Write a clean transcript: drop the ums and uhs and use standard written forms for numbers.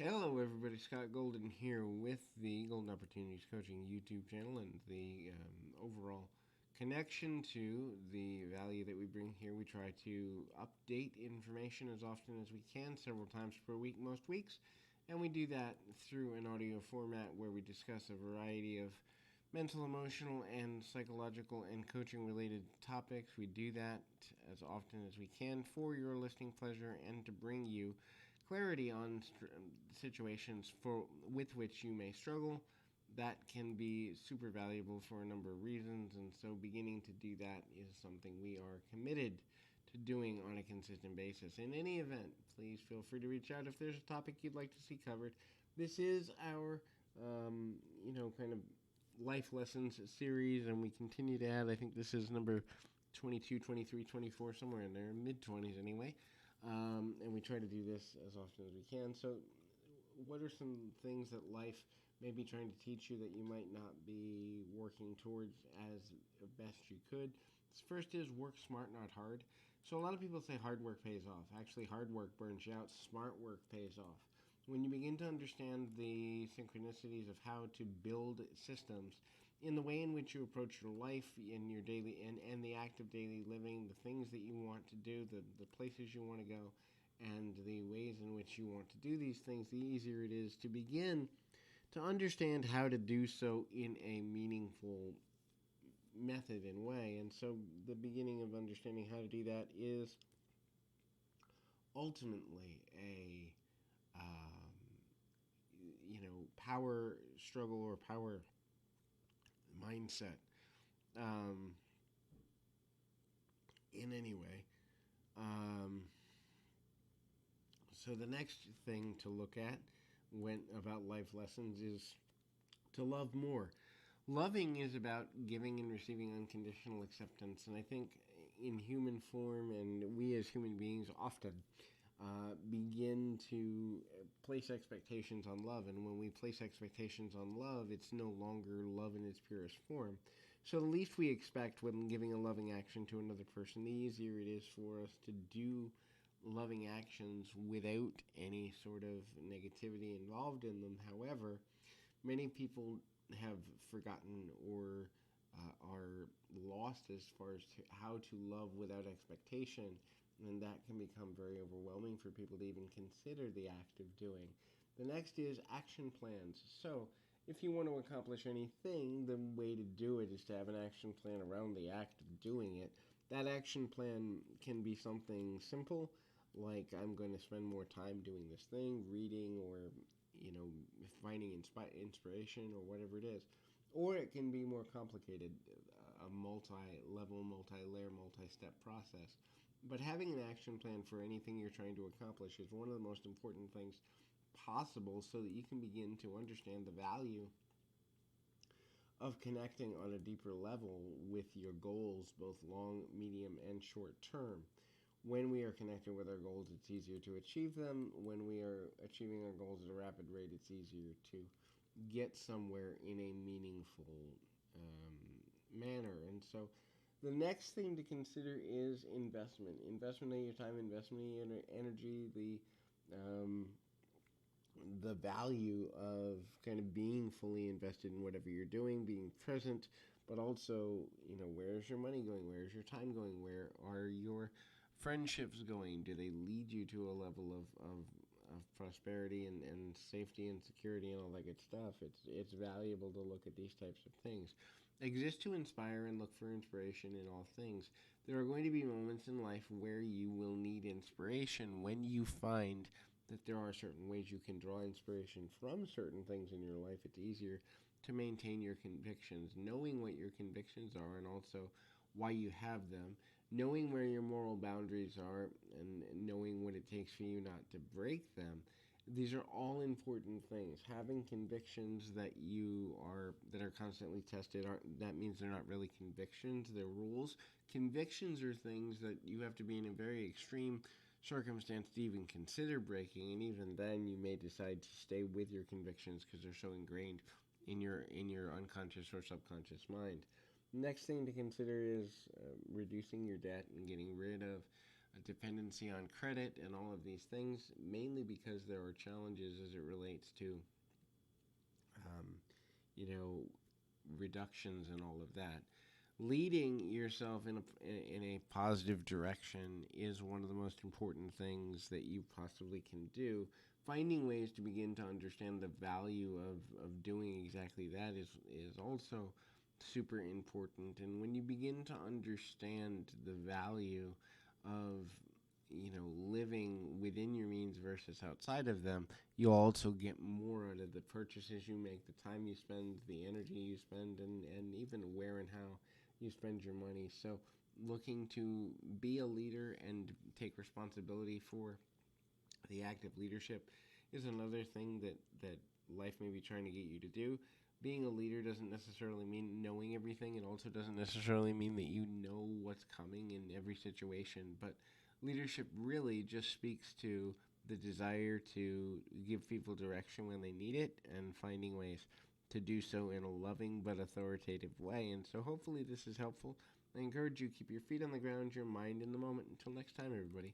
Hello, everybody. Scott Golden here with the Golden Opportunities Coaching YouTube channel and the overall connection to the value that we bring here. We try to update information as often as we can, several times per week, most weeks. And we do that through an audio format where we discuss a variety of mental, emotional, and psychological and coaching related topics. We do that as often as we can for your listening pleasure and to bring you clarity on situations with which you may struggle. That can be super valuable for a number of reasons, and so beginning to do that is something we are committed to doing on a consistent basis. In any event, please feel free to reach out if there's a topic you'd like to see covered. This is our, kind of life lessons series, and we continue to add. I think this is number 22, 23, 24, somewhere in there, mid 20s anyway. And we try to do this as often as we can. So, what are some things that life may be trying to teach you that you might not be working towards as best you could? First is work smart, not hard. So, a lot of people say hard work pays off. Actually, hard work burns you out, smart work pays off. When you begin to understand the synchronicities of how to build systems in the way in which you approach your life, in your daily and the act of daily living, the things that you want to do, the places you want to go, and the ways in which you want to do these things, the easier it is to begin to understand how to do so in a meaningful method and way. And so the beginning of understanding how to do that is ultimately a power struggle or power mindset, um, in any way. Um, so the next thing to look at when about life lessons is to love more. Loving is about giving and receiving unconditional acceptance, and I think in human form, and we as human beings often begin to place expectations on love. And when we place expectations on love, it's no longer love in its purest form. So the least we expect when giving a loving action to another person, the easier it is for us to do loving actions without any sort of negativity involved in them. However, many people have forgotten or are lost as far as how to love without expectation, and that can become very overwhelming for people to even consider the act of doing. The next is action plans. So, if you want to accomplish anything, the way to do it is to have an action plan around the act of doing it. That action plan can be something simple, like I'm going to spend more time doing this thing, reading, or finding inspiration, or whatever it is. Or it can be more complicated, a multi-level, multi-layer, multi-step process. But having an action plan for anything you're trying to accomplish is one of the most important things possible, so that you can begin to understand the value of connecting on a deeper level with your goals, both long, medium, and short term. When we are connected with our goals, it's easier to achieve them. When we are achieving our goals at a rapid rate, it's easier to get somewhere in a meaningful manner. And so the next thing to consider is investment. Investment of your time, investment of your energy, the value of kind of being fully invested in whatever you're doing, being present, but also, where's your money going? Where's your time going? Where are your friendships going? Do they lead you to a level of prosperity and safety and security and all that good stuff? It's valuable to look at these types of things. Exist to inspire and look for inspiration in all things. There are going to be moments in life where you will need inspiration when you find that there are certain ways you can draw inspiration from certain things in your life. It's easier to maintain your convictions, knowing what your convictions are and also why you have them, knowing where your moral boundaries are, and knowing what it takes for you not to break them. These are all important things. Having convictions that are constantly tested, that means they're not really convictions, they're rules. Convictions are things that you have to be in a very extreme circumstance to even consider breaking, and even then you may decide to stay with your convictions because they're so ingrained in your unconscious or subconscious mind. Next thing to consider is reducing your debt and getting rid of a dependency on credit, and all of these things, mainly because there are challenges as it relates to, um, you know, reductions and all of that. Leading yourself in a positive direction is one of the most important things that you possibly can do. Finding ways to begin to understand the value of doing exactly that is also super important. And when you begin to understand the value of, living within your means versus outside of them, you also get more out of the purchases you make, the time you spend, the energy you spend, and even where and how you spend your money. So, looking to be a leader and take responsibility for the act of leadership is another thing that life may be trying to get you to do. Being a leader doesn't necessarily mean knowing everything. It also doesn't necessarily mean that you know what's coming in every situation. But leadership really just speaks to the desire to give people direction when they need it and finding ways to do so in a loving but authoritative way. And so hopefully this is helpful. I encourage you to keep your feet on the ground, your mind in the moment. Until next time, everybody.